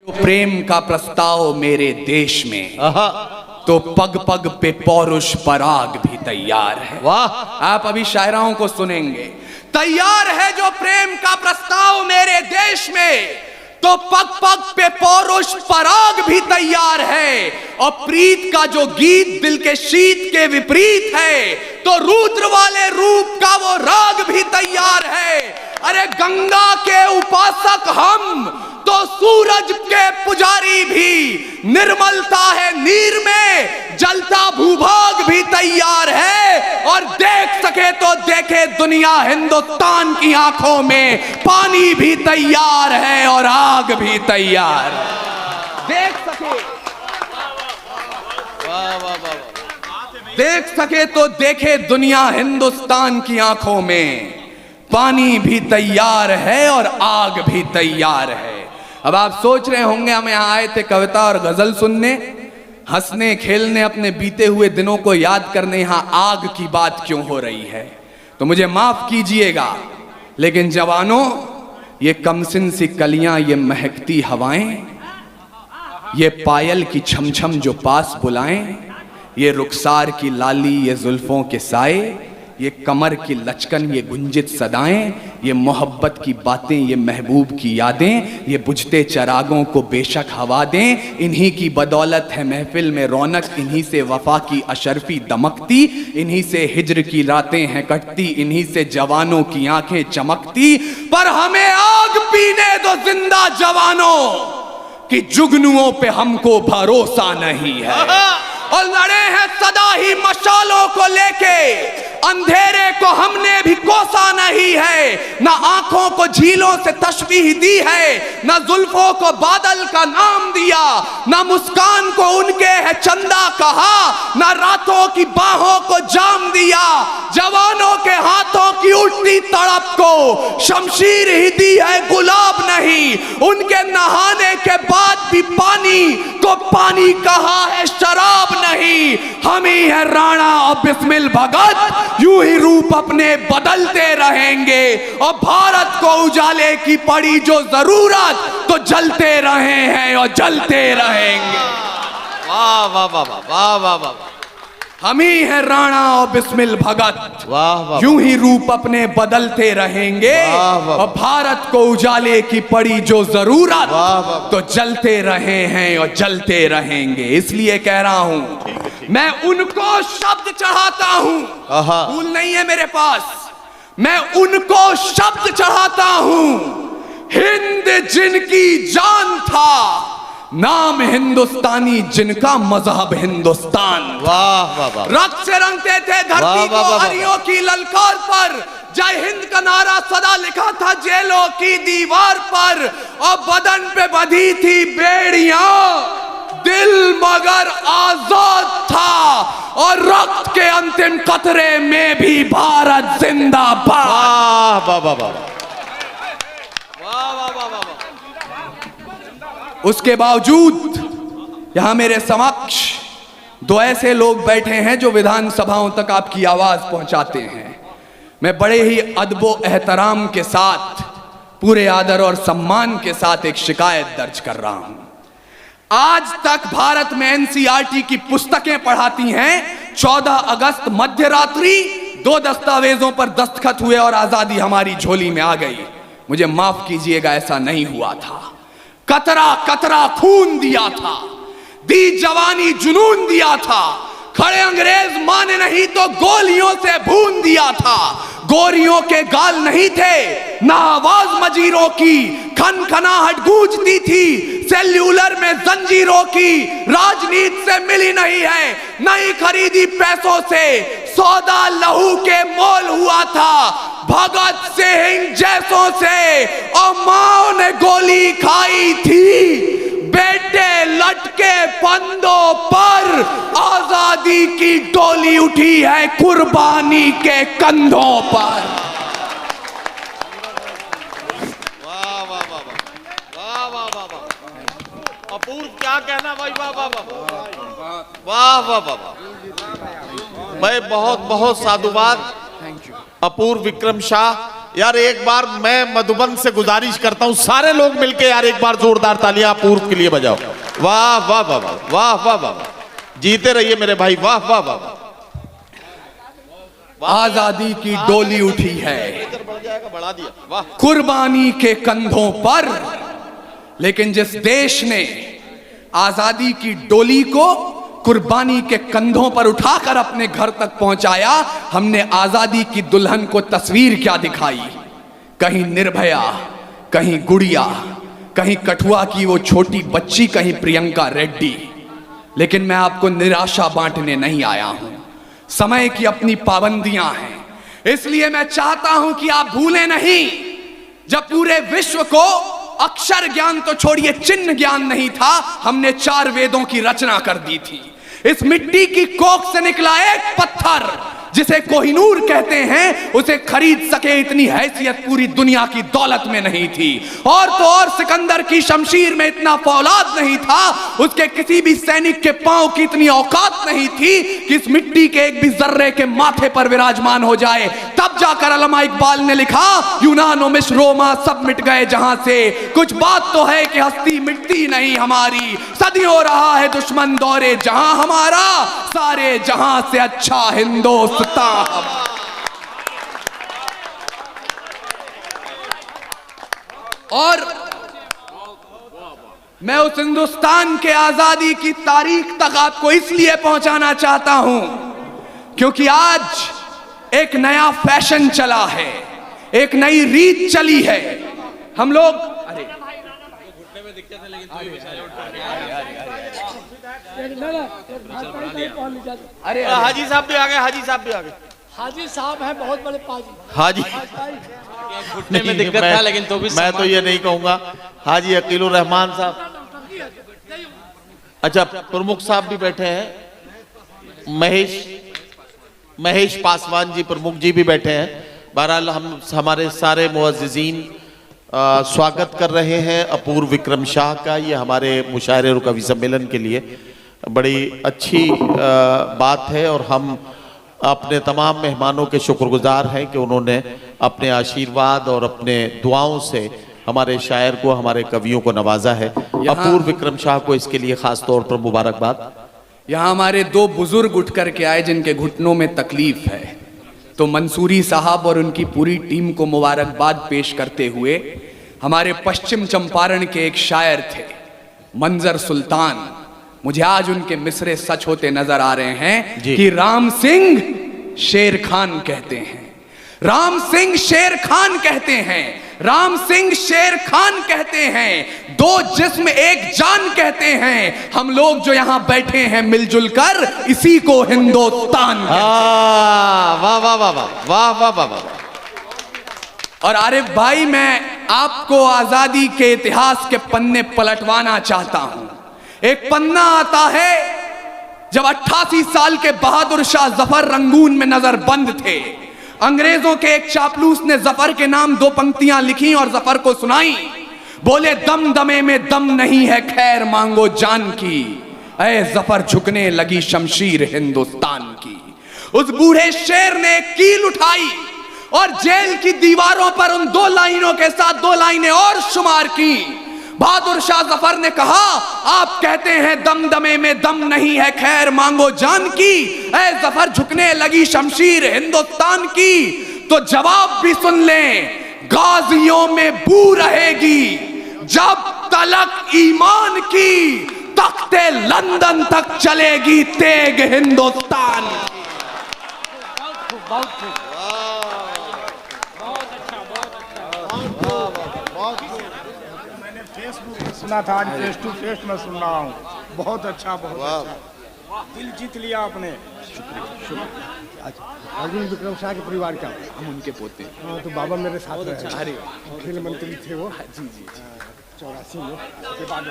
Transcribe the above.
प्रेम का प्रस्ताव मेरे देश में, तो पग पग पे पौरुष पराग भी तैयार है। वाह, आप अभी शायराओं को सुनेंगे। तैयार है जो प्रेम का प्रस्ताव मेरे देश में, तो पग पग पे पौरुष पराग भी तैयार है। और प्रीत का जो गीत दिल के शीत के विपरीत है, तो रुद्र वाले रूप का वो राग भी तैयार है। अरे गंगा के उपासक हम, तो सूरज के पुजारी भी। निर्मलता है नीर में, जलता भूभाग भी तैयार है। और देख सके तो देखे दुनिया, हिंदुस्तान की आंखों में पानी भी तैयार है और आग भी तैयार है। देख सके, देख सके तो देखे दुनिया, हिंदुस्तान की आंखों में पानी भी तैयार है और आग भी तैयार है। अब आप सोच रहे होंगे हम यहां आए थे कविता और गजल सुनने, हंसने खेलने, अपने बीते हुए दिनों को याद करने, यहां आग की बात क्यों हो रही है? तो मुझे माफ कीजिएगा, लेकिन जवानों, ये कमसिन सी कलियां, ये महकती हवाएं, ये पायल की छमछम जो पास बुलाएं, ये रुखसार की लाली, ये जुल्फों के साए, ये कमर की लचकन, ये गुंजित सदाएं, ये मोहब्बत की बातें, ये महबूब की यादें, ये बुझते चरागों को बेशक हवा दें। इन्हीं की बदौलत है महफिल में रौनक, इन्हीं से वफा की अशरफी दमकती, इन्हीं से हिज्र की रातें हैं कटती, इन्हीं से जवानों की आंखें चमकती। पर हमें आग पीने दो जिंदा जवानों, कि जुगनुओं पे हमको भरोसा नहीं है। और लड़े हैं सदा ही मशालों को लेके, अंधेरे को हमने भी कोसा नहीं है। ना आंखों को झीलों से तशबीह दी है, ना जुल्फों को बादल का नाम दिया, ना मुस्कान को उनके है चंदा कहा, ना रातों की बाहों को जाम दिया। जवानों के हाथों की उठती तड़प को शमशीर ही दी है, गुलाब नहीं। उनके नहाने के बाद भी पानी को पानी कहा है, शराब नहीं। हम ही है राणा और बिस्मिल भगत, यूं ही रूप अपने बदलते रहेंगे। और भारत को उजाले की पड़ी जो जरूरत, तो जलते रहे हैं और जलते रहेंगे। वाह वाह वाह वाह वाह वाह, हम ही है राणा और बिस्मिल भगत, वाह वाह, यूं ही रूप अपने बदलते रहेंगे। और भारत को उजाले की पड़ी जो जरूरत, तो जलते रहे हैं और जलते रहेंगे। इसलिए कह रहा हूं, मैं उनको शब्द चढ़ाता हूं, भूल नहीं है मेरे पास, मैं उनको शब्द चढ़ाता हूं। हिंद जिनकी जान था, नाम हिंदुस्तानी जिनका मजहब हिंदुस्तान। वाह वाह वाह, रक्त से रंगते थे धरती को हरियों की ललकार पर, जय हिंद का नारा सदा लिखा था जेलों की दीवार पर। और बदन पे बंधी थी बेड़ियां, दिल मगर आजाद था। और रक्त के अंतिम कतरे में भी भारत जिंदाबाद। वाह वाह वाह वाह वाह वाह वाह। उसके बावजूद यहां मेरे समक्ष दो ऐसे लोग बैठे हैं जो विधानसभाओं तक आपकी आवाज पहुंचाते हैं। मैं बड़े ही अदबो एहतराम के साथ, पूरे आदर और सम्मान के साथ एक शिकायत दर्ज कर रहा हूं। आज तक भारत में एनसीईआरटी की पुस्तकें पढ़ाती हैं, 14 अगस्त मध्य रात्रि 2 दस्तावेजों पर दस्तखत हुए और आजादी हमारी झोली में आ गई। मुझे माफ कीजिएगा, ऐसा नहीं हुआ था। कतरा कतरा खून दिया था, दी जवानी जुनून दिया था। खड़े अंग्रेज माने नहीं तो गोलियों से भून दिया था। गोरियों के गाल नहीं थे, ना आवाज मजीरों की, खनखनाहट गूंजती थी सेल्यूलर में जंजीरों की। राजनीति से मिली नहीं है, नहीं खरीदी पैसों से, सौदा लहू के मोल हुआ था भगत सिंह जैसों से। और माओ ने गोली खाई थी, बेटे लटके फंदों पर, आजादी की डोली उठी है कुर्बानी के कंधों पर। वाह वाह वाह वाह वाह वाह वाह, अपूर्व क्या कहना भाई, वाह वाह वाह वाह वाह वाह। मैं बहुत बहुत साधुवाद अपूर्व विक्रम शाह, यार एक बार मैं मधुबन से गुजारिश करता हूं, सारे लोग मिलके यार एक बार जोरदार तालियां अपूर्व के लिए बजाओ। वाह वाह वाह वाह वाह वाह वाह, जीते रहिए मेरे भाई, वाह वाह वाह वाह। आजादी की डोली उठी है बढ़ जाएगा, बढ़ा दिया, वाह। कुर्बानी के कंधों पर, लेकिन जिस देश ने आजादी की डोली को कुर्बानी के कंधों पर उठाकर अपने घर तक पहुंचाया, हमने आजादी की दुल्हन को तस्वीर क्या दिखाई? कहीं निर्भया, कहीं गुड़िया, कहीं कठुआ की वो छोटी बच्ची, कहीं प्रियंका रेड्डी। लेकिन मैं आपको निराशा बांटने नहीं आया हूं। समय की अपनी पाबंदियां हैं, इसलिए मैं चाहता हूं कि आप भूलें नहीं, जब पूरे विश्व को अक्षर ज्ञान तो छोड़िए चिन्ह ज्ञान नहीं था, हमने 4 वेदों की रचना कर दी थी। इस मिट्टी की कोख से निकला एक पत्थर जिसे कोहिनूर कहते हैं, उसे खरीद सके इतनी हैसियत पूरी दुनिया की दौलत में नहीं थी। और तो और सिकंदर की शमशीर में इतना फौलाद नहीं था, उसके किसी भी सैनिक के पांव की इतनी औकात नहीं थी कि इस मिट्टी के एक भी जर्रे के माथे पर विराजमान हो जाए। तब जाकर अल्लामा इकबाल ने लिखा, यूनानो मिस्र रोमा सब मिट गए जहां से, कुछ बात तो है कि हस्ती मिटती नहीं हमारी, सदियों रहा है दुश्मन दौरे जहां हमारा, सारे जहां से अच्छा हिंदुस्तान। और मैं उस हिंदुस्तान के आजादी की तारीख तक आपको इसलिए पहुंचाना चाहता हूं क्योंकि आज एक नया फैशन चला है, एक नई रीत चली है। हम लोग अरे हाजी साहब भी आ गए, हाजी साहब भी आ गए। हाजी साहब हैं बहुत बड़े पाजी। हाजी घुटने में दिक्कत था, लेकिन तो भी मैं तो ये नहीं कहूंगा। हाजी अकीलुर रहमान साहब, अच्छा प्रमुख साहब भी बैठे हैं, महेश पासवान जी प्रमुख जी भी बैठे हैं। बहरहाल हम हमारे सारे मुअज्जिज़ीन स्वागत कर रहे हैं अपूर्व विक्रम शाह का। ये हमारे मुशायरे और कवि सम्मेलन के लिए बड़ी अच्छी बात है और हम अपने तमाम मेहमानों के शुक्रगुजार हैं कि उन्होंने अपने आशीर्वाद और अपने दुआओं से हमारे शायर को, हमारे कवियों को नवाजा है। अपूर्व विक्रम शाह को इसके लिए खास तौर पर मुबारकबाद। यहाँ हमारे 2 बुजुर्ग उठ करके आए जिनके घुटनों में तकलीफ है, तो मंसूरी साहब और उनकी पूरी टीम को मुबारकबाद पेश करते हुए, हमारे पश्चिम चंपारण के एक शायर थे मंजर सुल्तान, मुझे आज उनके मिसरे सच होते नजर आ रहे हैं कि राम सिंह शेर खान कहते हैं, राम सिंह शेर खान कहते हैं, राम सिंह शेर खान कहते हैं, 2 जिस्म एक जान कहते हैं। हम लोग जो यहां बैठे हैं मिलजुल कर, इसी को हिंदुस्तान कहते हैं। वाह वाह वाह वाह वाह वाह वाह। और आरिफ भाई, मैं आपको आजादी के इतिहास के पन्ने पलटवाना चाहता हूं। एक पन्ना आता है जब 88 साल के बहादुर शाह जफर रंगून में नजरबंद थे। अंग्रेजों के एक चापलूस ने जफर के नाम 2 पंक्तियां लिखी और जफर को सुनाई। बोले, दम दमे में दम नहीं है, खैर मांगो जान की, ऐ जफर झुकने लगी शमशीर हिंदुस्तान की। उस बूढ़े शेर ने कील उठाई और जेल की दीवारों पर उन 2 लाइनों के साथ 2 लाइनें और शुमार की। बहादुर शाह जफर ने कहा, आप कहते हैं दम दमे में दम नहीं है, खैर मांगो जान की, ऐ जफर झुकने लगी शमशीर हिंदुस्तान की। तो जवाब भी सुन लें, गाजियों में बू रहेगी जब तलक ईमान की, तख्ते लंदन तक चलेगी तेग हिंदुस्तान। सुना था, आज फेस टू फेस में सुन रहा हूँ। बहुत अच्छा, बहुत अच्छा, दिल जीत लिया आपने। अर्जुन विक्रम शाह के परिवार का हम उनके पोते। हाँ, तो बाबा मेरे साथ रहे, अरे खेल मंत्री थे वो। जी जी 84 में, उसके बाद